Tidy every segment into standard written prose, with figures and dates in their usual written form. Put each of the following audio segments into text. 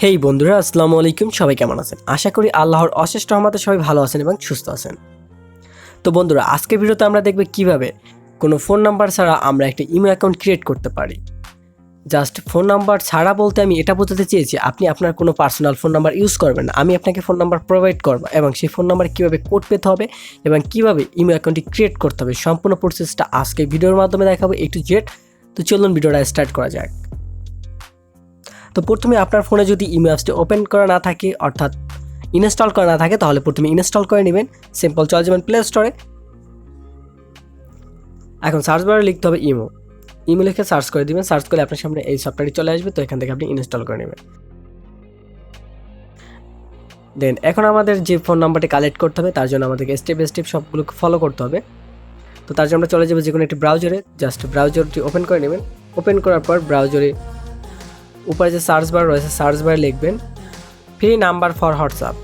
হেই বন্ধুরা, আসসালামু আলাইকুম। সবাই কেমন আছেন? আশা করি আল্লাহর অশেষ রহমতে সবাই ভালো আছেন এবং সুস্থ আছেন। তো বন্ধুরা, আজকের ভিডিওতে আমরা দেখব কিভাবে কোনো ফোন নাম্বার ছাড়া আমরা একটা ইমেল অ্যাকাউন্ট ক্রিয়েট করতে পারি। জাস্ট ফোন নাম্বার ছাড়া বলতে আমি এটা বোঝাতে চেয়েছি আপনি আপনার কোনো পার্সোনাল ফোন নাম্বার ইউজ করবেন না। আমি আপনাকে ফোন নাম্বার প্রোভাইড করব এবং সেই ফোন নাম্বার কীভাবে কোড পেতে হবে এবং কীভাবে ইমেল অ্যাকাউন্টটি ক্রিয়েট করতে হবে সম্পূর্ণ প্রসেসটা আজকে ভিডিওর মাধ্যমে দেখাবো A to Z। তো চলুন ভিডিওটা স্টার্ট করা যাক। তো প্রথমে আপনার ফোনে যদি ইমেল অ্যাপসটি ওপেন করা না থাকে অর্থাৎ ইনস্টল করা না থাকে তাহলে প্রথমে ইনস্টল করে নেবেন। সিম্পল চলে যাবেন প্লে স্টোরে। এখন সার্চ বারে লিখতে হবে ইমো লিখে সার্চ করে দিবেন। সার্চ করলে আপনার সামনে এই সফটওয়্যারটি চলে আসবে। তো এখান থেকে আপনি ইনস্টল করে নেবেন। দেন এখন আমাদের যে ফোন নাম্বারটি কালেক্ট করতে হবে তার জন্য আমাদেরকে স্টেপ বাই স্টেপ সবগুলো ফলো করতে হবে। তো তার জন্য আমরা চলে যাবো যে কোনো একটি ব্রাউজারে। জাস্ট ব্রাউজারটি ওপেন করে নেবেন। ওপেন করার পর ব্রাউজারে উপরে যে সার্চ বার রয়েছে সার্চ বারে লিখবেন ফ্রি নাম্বার ফর হোয়াটসঅ্যাপ।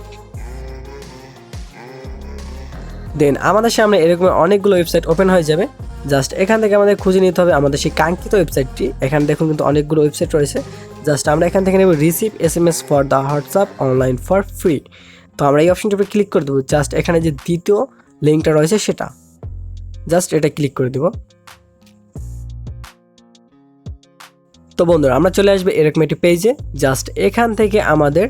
দেন আমাদের সামনে এরকম অনেকগুলো ওয়েবসাইট ওপেন হয়ে যাবে। জাস্ট এখান থেকে আমাদের খুঁজে নিতে হবে আমাদের সেই কাঙ্ক্ষিত ওয়েবসাইটটি। এখানে দেখুন কিন্তু অনেকগুলো ওয়েবসাইট রয়েছে। জাস্ট আমরা এখান থেকে নেব receive SMS for the WhatsApp online for free. তো আমরা এই অপশনটির উপর ক্লিক করে দেবো। জাস্ট এখানে যে দ্বিতীয় লিঙ্কটা রয়েছে সেটা জাস্ট এটা ক্লিক করে দেবো। তো বন্ধুরা, আমরা চলে আসবে এরকম একটি পেজে। জাস্ট এখান থেকে আমাদের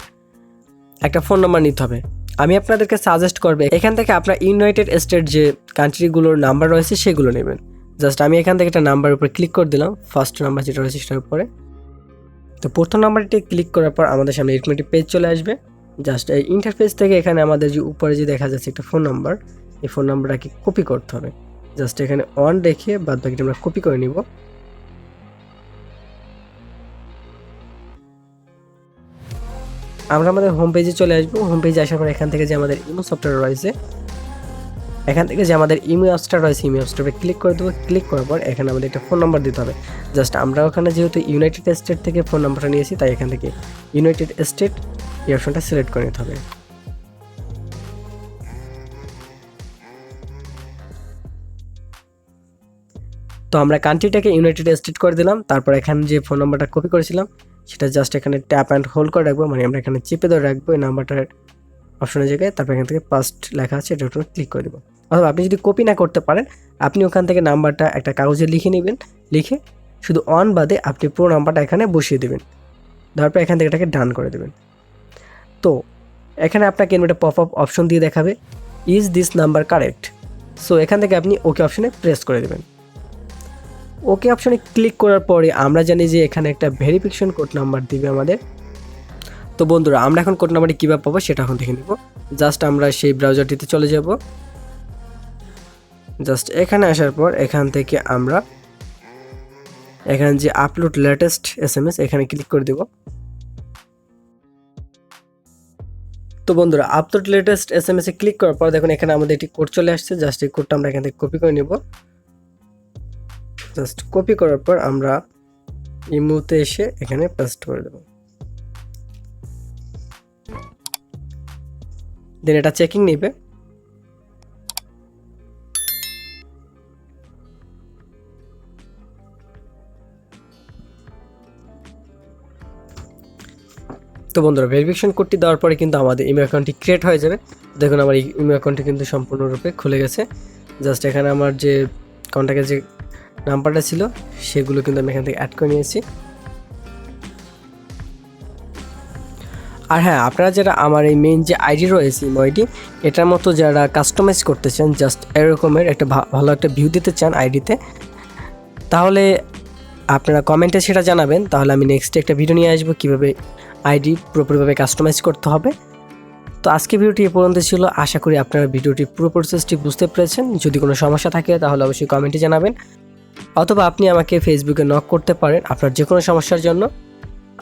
একটা ফোন নাম্বার নিতে হবে। আমি আপনাদেরকে সাজেস্ট করবে এখান থেকে আপনার ইউনাইটেড স্টেট যে কান্ট্রিগুলোর নাম্বার রয়েছে সেগুলো নেবেন। জাস্ট আমি এখান থেকে একটা নাম্বার উপরে ক্লিক করে দিলাম, ফার্স্ট নাম্বার যেটা রয়েছে সেটার উপরে। তো প্রথম নাম্বারটি ক্লিক করার পর আমাদের সামনে এরকম একটি পেজ চলে আসবে। জাস্ট এই ইন্টারফেস থেকে এখানে আমাদের যে উপরে যে দেখা যাচ্ছে একটা ফোন নাম্বার, এই ফোন নাম্বারটাকে কপি করতে হবে। জাস্ট এখানে অন রেখে বাদ বাকিটা আমরা কপি করে নিব। আমরা আমাদের হোম পেজে চলে আসবো। হোম পেজে আসার পর এখান থেকে যে আমাদের ইমো সফটওয়্যার রয়েছে, এখান থেকে যে আমাদের ইমো অ্যাপসটা রয়েছে ইমো অ্যাপসটাকে ক্লিক করে দেবো। ক্লিক করার পর এখানে আমাদের একটা ফোন নাম্বার দিতে হবে। জাস্ট আমরা ওখানে যেহেতু ইউনাইটেড স্টেট থেকে ফোন নাম্বারটা নিয়েছি তাই এখান থেকে ইউনাইটেড স্টেট এই অপশনটা সিলেক্ট করে নিতে হবে। তো আমরা কান্ট্রিটাকে ইউনাইটেড স্টেট করে দিলাম। তারপর এখানে যে ফোন নাম্বারটা কপি করেছিলাম সেটা জাস্ট এখানে ট্যাপ অ্যান্ড হোল্ড করে রাখবো, মানে আমরা এখানে চেপে ধরে রাখবো এই নাম্বারটার অপশনের জায়গায়। তারপর এখান থেকে পাস্ট লেখা আছে এটার উপর ক্লিক করে দেবো। অথবা আপনি যদি কপি না করতে পারেন আপনি ওখান থেকে নাম্বারটা একটা কাগজে লিখে নেবেন। লিখে শুধু অন বাদে আপনি পুরো নাম্বারটা এখানে বসিয়ে দেবেন। তারপর এখান থেকে এটাকে ডান করে দেবেন। তো এখানে আপনাকে একটা পপ আপ অপশন দিয়ে দেখাবে is this number correct. So এখান থেকে আপনি ওকে অপশনে প্রেস করে দেবেন। ওকে অপশনে ক্লিক করার পরে আমরা জানি যে এখানে একটা ভেরিফিকেশন কোড নাম্বার দিবে আমাদের। তো বন্ধুরা, আমরা এখন কোড নাম্বারটি কীভাবে পাবো সেটা এখন দেখে নিব। জাস্ট আমরা সেই ব্রাউজারটিতে চলে যাব। জাস্ট এখানে আসার পর এখান থেকে আমরা এখানে যে আপলোড লেটেস্ট SMS এখানে ক্লিক করে দেব। তো বন্ধুরা, আপলোড লেটেস্ট SMS এ ক্লিক করার পর দেখুন এখানে আমাদের একটি কোড চলে আসছে। জাস্ট এই কোডটা আমরা এখান থেকে কপি করে নেব। জাস্ট কপি করার পর আমরা ইমোতে এসে এখানে পেস্ট করে দেব। দেন এটা চেকিং নেবে। তো বন্ধুরা, ভেরিফিকেশন কোডটি দেওয়ার পরে কিন্তু আমাদের ইমেল অ্যাকাউন্টটি ক্রিয়েট হয়ে যাবে। দেখুন আমার ইমেল অ্যাকাউন্টটি কিন্তু সম্পূর্ণরূপে খুলে গেছে। জাস্ট এখানে আমার যে কন্ট্যাক্টের যে নাম্বারটা ছিল সেগুলো কিন্তু আমি এখান থেকে অ্যাড করে নিয়েছি। আর হ্যাঁ, আপনারা যারা আমার এই মেইন যে আইডি রয়েছে ইমো আইডি এটার মতো যারা কাস্টমাইজ করতে চান, জাস্ট এরকমের একটা ভালো একটা ভিউ দিতে চান আইডিতে, তাহলে আপনারা কমেন্টে সেটা জানাবেন। তাহলে আমি নেক্সটে একটা ভিডিও নিয়ে আসবো কীভাবে আইডি পুরোপুরিভাবে কাস্টমাইজ করতে হবে। তো আজকে ভিডিওটি এ পর্যন্ত ছিল। আশা করি আপনারা ভিডিওটি পুরো প্রসেসটি বুঝতে পেরেছেন। যদি কোনো সমস্যা থাকে তাহলে অবশ্যই কমেন্টে জানাবেন, অথবা আপনি আমাকে ফেসবুকে নক করতে পারেন আপনার যে কোনো সমস্যার জন্য।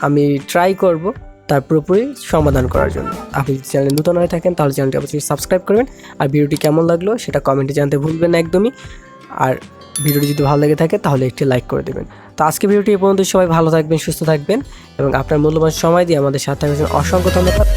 আমি ট্রাই করব তার পুরোপুরি সমাধান করার জন্য। আপনি যদি চ্যানেলে নতুন হয়ে থাকেন তাহলে চ্যানেলটি অবশ্যই সাবস্ক্রাইব করবেন। আর ভিডিওটি কেমন লাগলো সেটা কমেন্টে জানাতে ভুলবেন না একদমই। আর ভিডিওটি যদি ভালো লেগে থাকে তাহলে একটি লাইক করে দেবেন। তো আজকে ভিডিওটি এ পর্যন্ত। সবাই ভালো থাকবেন, সুস্থ থাকবেন এবং আপনার মূল্যবান সময় দিয়ে আমাদের সাথে থাকার জন্য অসংখ্য ধন্যবাদ।